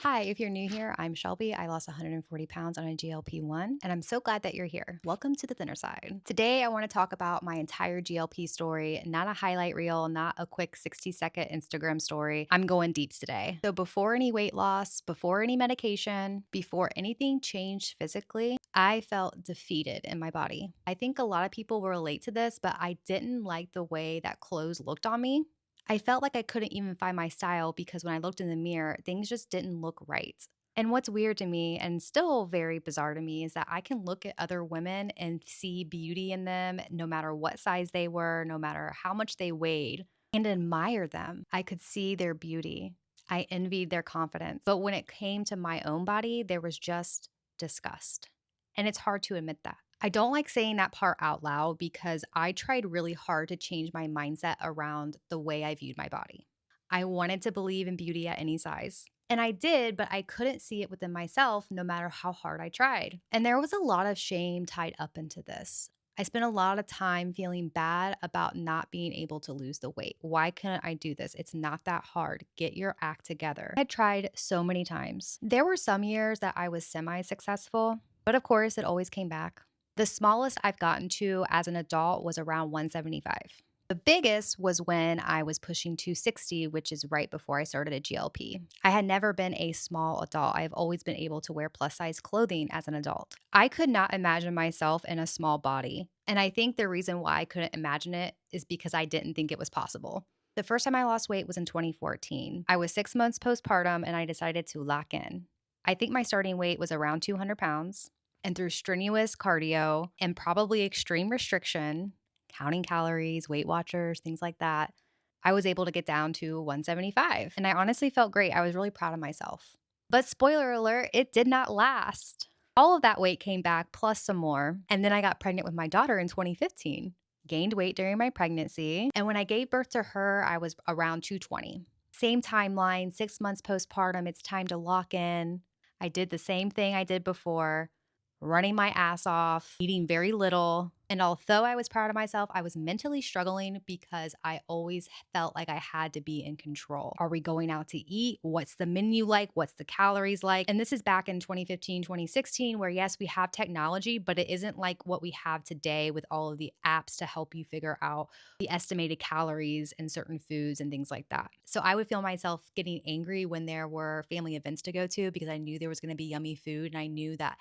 Hi, if you're new here, I'm Shelby. I lost 140 pounds on a GLP-1, and I'm so glad that you're here. Welcome to the thinner side. Today, I want to talk about my entire GLP story, not a highlight reel, not a quick 60-second Instagram story. I'm going deep today. So, before any weight loss, before any medication, before anything changed physically, I felt defeated in my body. I think a lot of people will relate to this, but I didn't like the way that clothes looked on me. I felt like I couldn't even find my style because when I looked in the mirror, things just didn't look right. And what's weird to me and still very bizarre to me is that I can look at other women and see beauty in them no matter what size they were, no matter how much they weighed, and admire them. I could see their beauty. I envied their confidence. But when it came to my own body, there was just disgust. And it's hard to admit that. I don't like saying that part out loud because I tried really hard to change my mindset around the way I viewed my body. I wanted to believe in beauty at any size. And I did, but I couldn't see it within myself no matter how hard I tried. And there was a lot of shame tied up into this. I spent a lot of time feeling bad about not being able to lose the weight. Why couldn't I do this? It's not that hard. Get your act together. I had tried so many times. There were some years that I was semi successful, but of course, it always came back. The smallest I've gotten to as an adult was around 175. The biggest was when I was pushing 260, which is right before I started a GLP. I had never been a small adult. I've always been able to wear plus size clothing as an adult. I could not imagine myself in a small body. And I think the reason why I couldn't imagine it is because I didn't think it was possible. The first time I lost weight was in 2014. I was 6 months postpartum and I decided to lock in. I think my starting weight was around 200 pounds. And through strenuous cardio and probably extreme restriction, counting calories, Weight Watchers, things like that, I was able to get down to 175. And I honestly felt great. I was really proud of myself. But spoiler alert, it did not last. All of that weight came back plus some more. And then I got pregnant with my daughter in 2015, gained weight during my pregnancy. And when I gave birth to her, I was around 220. Same timeline, 6 months postpartum, it's time to lock in. I did the same thing I did before, running my ass off, eating very little. And although I was proud of myself, I was mentally struggling because I always felt like I had to be in control. Are we going out to eat? What's the menu like? What's the calories like? And this is back in 2015, 2016, where yes, we have technology, but it isn't like what we have today with all of the apps to help you figure out the estimated calories in certain foods and things like that. So I would feel myself getting angry when there were family events to go to because I knew there was going to be yummy food and I knew that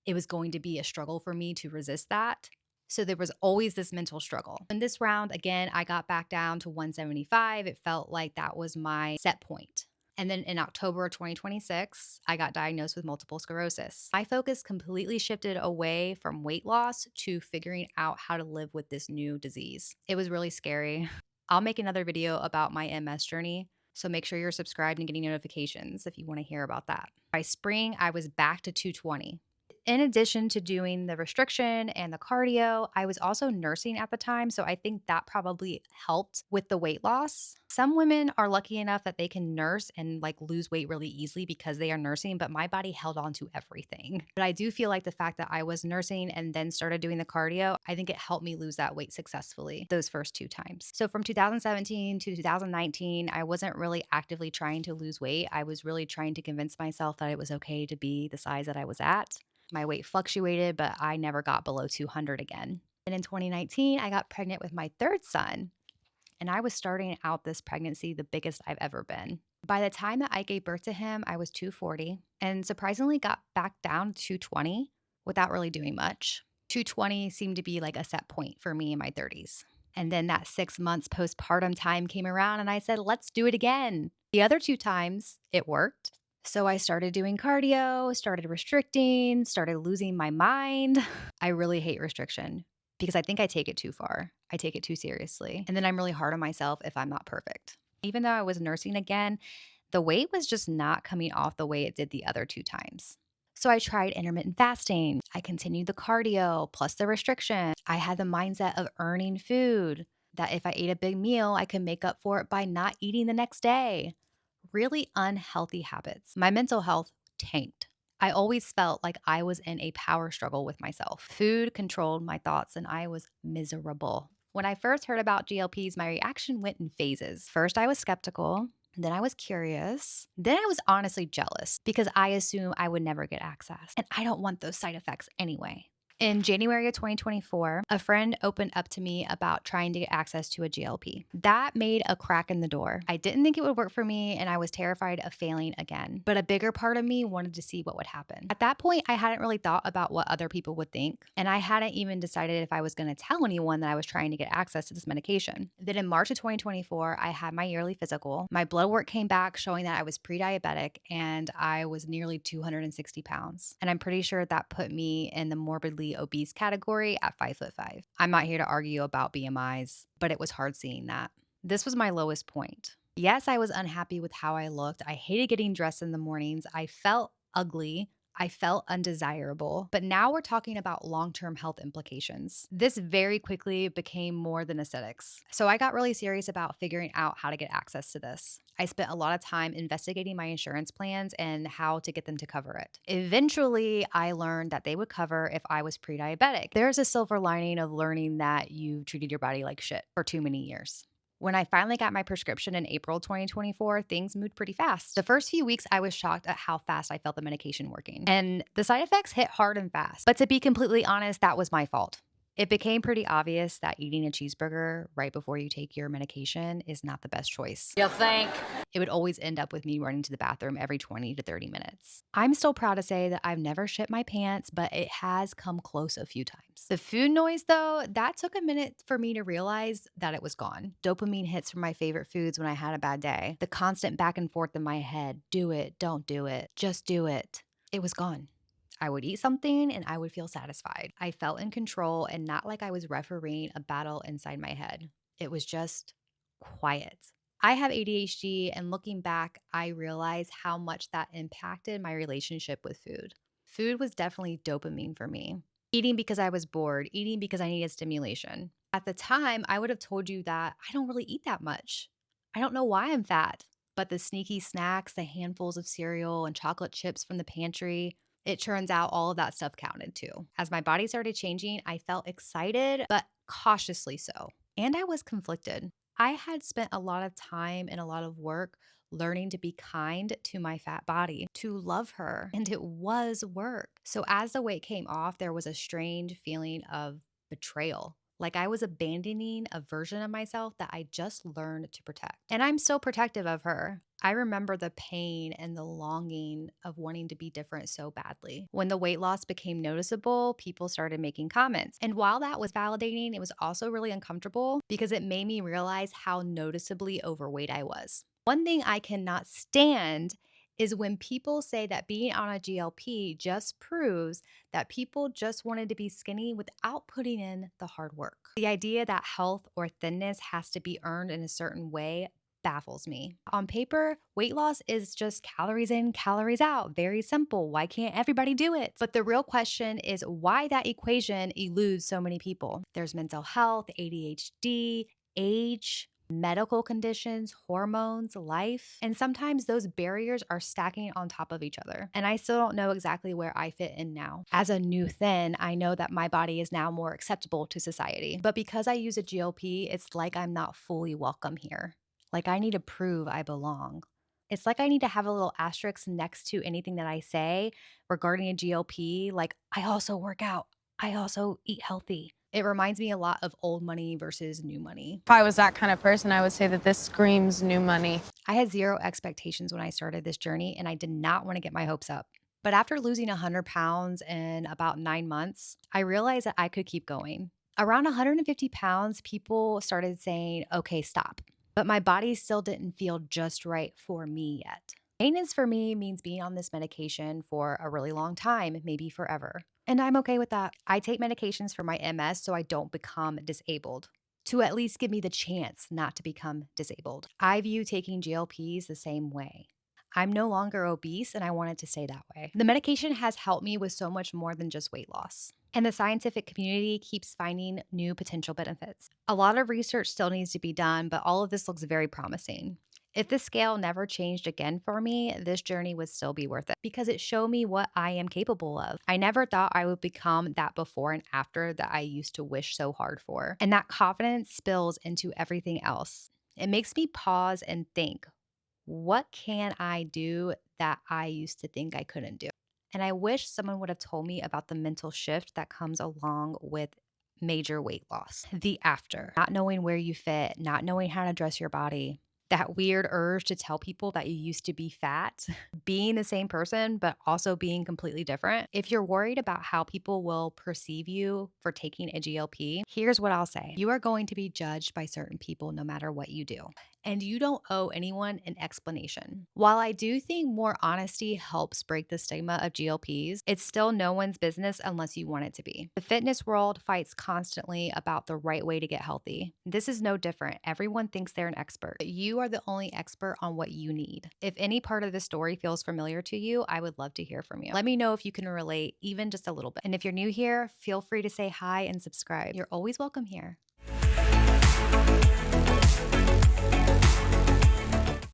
it was going to be a struggle for me to resist that. So there was always this mental struggle. In this round, again, I got back down to 175. It felt like that was my set point. And then in October of 2026, I got diagnosed with multiple sclerosis. My focus completely shifted away from weight loss to figuring out how to live with this new disease. It was really scary. I'll make another video about my MS journey. So make sure you're subscribed and getting notifications if you want to hear about that. By spring, I was back to 220. In addition to doing the restriction and the cardio, I was also nursing at the time. So I think that probably helped with the weight loss. Some women are lucky enough that they can nurse and like lose weight really easily because they are nursing, but my body held on to everything. But I do feel like the fact that I was nursing and then started doing the cardio, I think it helped me lose that weight successfully those first two times. So from 2017 to 2019, I wasn't really actively trying to lose weight. I was really trying to convince myself that it was okay to be the size that I was at. My weight fluctuated, but I never got below 200 again. And in 2019, I got pregnant with my third son. And I was starting out this pregnancy the biggest I've ever been. By the time that I gave birth to him, I was 240 and surprisingly got back down to 220 without really doing much. 220 seemed to be like a set point for me in my 30s. And then that 6 months postpartum time came around and I said, let's do it again. The other two times it worked. So I started doing cardio, started restricting, started losing my mind. I really hate restriction because I think I take it too far. I take it too seriously. And then I'm really hard on myself if I'm not perfect. Even though I was nursing again, the weight was just not coming off the way it did the other two times. So I tried intermittent fasting. I continued the cardio plus the restriction. I had the mindset of earning food, that if I ate a big meal, I could make up for it by not eating the next day. Really unhealthy habits. My mental health tanked. I always felt like I was in a power struggle with myself. Food controlled my thoughts and I was miserable. When I first heard about GLPs, my reaction went in phases. First, I was skeptical. Then I was curious. Then I was honestly jealous because I assumed I would never get access. And I don't want those side effects anyway. In January of 2024, a friend opened up to me about trying to get access to a GLP. That made a crack in the door. I didn't think it would work for me, and I was terrified of failing again. But a bigger part of me wanted to see what would happen. At that point, I hadn't really thought about what other people would think, and I hadn't even decided if I was going to tell anyone that I was trying to get access to this medication. Then in March of 2024, I had my yearly physical. My blood work came back showing that I was pre-diabetic and I was nearly 260 pounds. And I'm pretty sure that put me in the morbidly obese category at 5'5". I'm not here to argue about BMIs, but it was hard seeing that. This was my lowest point. Yes, I was unhappy with how I looked. I hated getting dressed in the mornings. I felt ugly. I felt undesirable. But now we're talking about long-term health implications. This very quickly became more than aesthetics. So I got really serious about figuring out how to get access to this. I spent a lot of time investigating my insurance plans and how to get them to cover it. Eventually, I learned that they would cover if I was pre-diabetic. There's a silver lining of learning that you treated your body like shit for too many years. When I finally got my prescription in April 2024, things moved pretty fast. The first few weeks, I was shocked at how fast I felt the medication working. And the side effects hit hard and fast. But to be completely honest, that was my fault. It became pretty obvious that eating a cheeseburger right before you take your medication is not the best choice. You think? It would always end up with me running to the bathroom every 20 to 30 minutes. I'm still proud to say that I've never shit my pants, but it has come close a few times. The food noise, though, that took a minute for me to realize that it was gone. Dopamine hits from my favorite foods when I had a bad day. The constant back and forth in my head, do it, don't do it, just do it. It was gone. I would eat something and I would feel satisfied. I felt in control and not like I was refereeing a battle inside my head. It was just quiet. I have ADHD, and looking back, I realize how much that impacted my relationship with food. Food was definitely dopamine for me. Eating because I was bored, eating because I needed stimulation. At the time, I would have told you that I don't really eat that much. I don't know why I'm fat, but the sneaky snacks, the handfuls of cereal and chocolate chips from the pantry, it turns out all of that stuff counted too. As my body started changing, I felt excited, but cautiously so. And I was conflicted. I had spent a lot of time and a lot of work learning to be kind to my fat body, to love her, and it was work. So as the weight came off, there was a strange feeling of betrayal. Like I was abandoning a version of myself that I just learned to protect. And I'm still protective of her. I remember the pain and the longing of wanting to be different so badly. When the weight loss became noticeable, people started making comments. And while that was validating, it was also really uncomfortable because it made me realize how noticeably overweight I was. One thing I cannot stand is when people say that being on a GLP just proves that people just wanted to be skinny without putting in the hard work. The idea that health or thinness has to be earned in a certain way baffles me. On paper, weight loss is just calories in, calories out. Very simple. Why can't everybody do it? But the real question is why that equation eludes so many people. There's mental health, ADHD, age, medical conditions, hormones, life, and sometimes those barriers are stacking on top of each other. And I still don't know exactly where I fit in now. As a new thin, I know that my body is now more acceptable to society. But because I use a GLP, it's like I'm not fully welcome here. Like I need to prove I belong. It's like I need to have a little asterisk next to anything that I say regarding a GLP, like I also work out. I also eat healthy. It reminds me a lot of old money versus new money. If I was that kind of person, I would say that this screams new money. I had zero expectations when I started this journey, and I did not want to get my hopes up. But after losing 100 pounds in about 9 months, I realized that I could keep going. Around 150 pounds, people started saying, okay, stop. But my body still didn't feel just right for me yet. Maintenance for me means being on this medication for a really long time, maybe forever. And I'm okay with that. I take medications for my MS so I don't become disabled, to at least give me the chance not to become disabled. I view taking GLPs the same way. I'm no longer obese and I want it to stay that way. The medication has helped me with so much more than just weight loss. And the scientific community keeps finding new potential benefits. A lot of research still needs to be done, but all of this looks very promising. If the scale never changed again for me, this journey would still be worth it because it showed me what I am capable of. I never thought I would become that before and after that I used to wish so hard for. And that confidence spills into everything else. It makes me pause and think, What can I do that I used to think I couldn't do? And I wish someone would have told me about the mental shift that comes along with major weight loss. The after, not knowing where you fit, not knowing how to dress your body, that weird urge to tell people that you used to be fat, being the same person, but also being completely different. If you're worried about how people will perceive you for taking a GLP, here's what I'll say. You are going to be judged by certain people no matter what you do. And you don't owe anyone an explanation. While I do think more honesty helps break the stigma of GLPs, it's still no one's business unless you want it to be. The fitness world fights constantly about the right way to get healthy. This is no different. Everyone thinks they're an expert, but you are the only expert on what you need. If any part of the story feels familiar to you, I would love to hear from you. Let me know if you can relate, even just a little bit. And if you're new here, feel free to say hi and subscribe. You're always welcome here.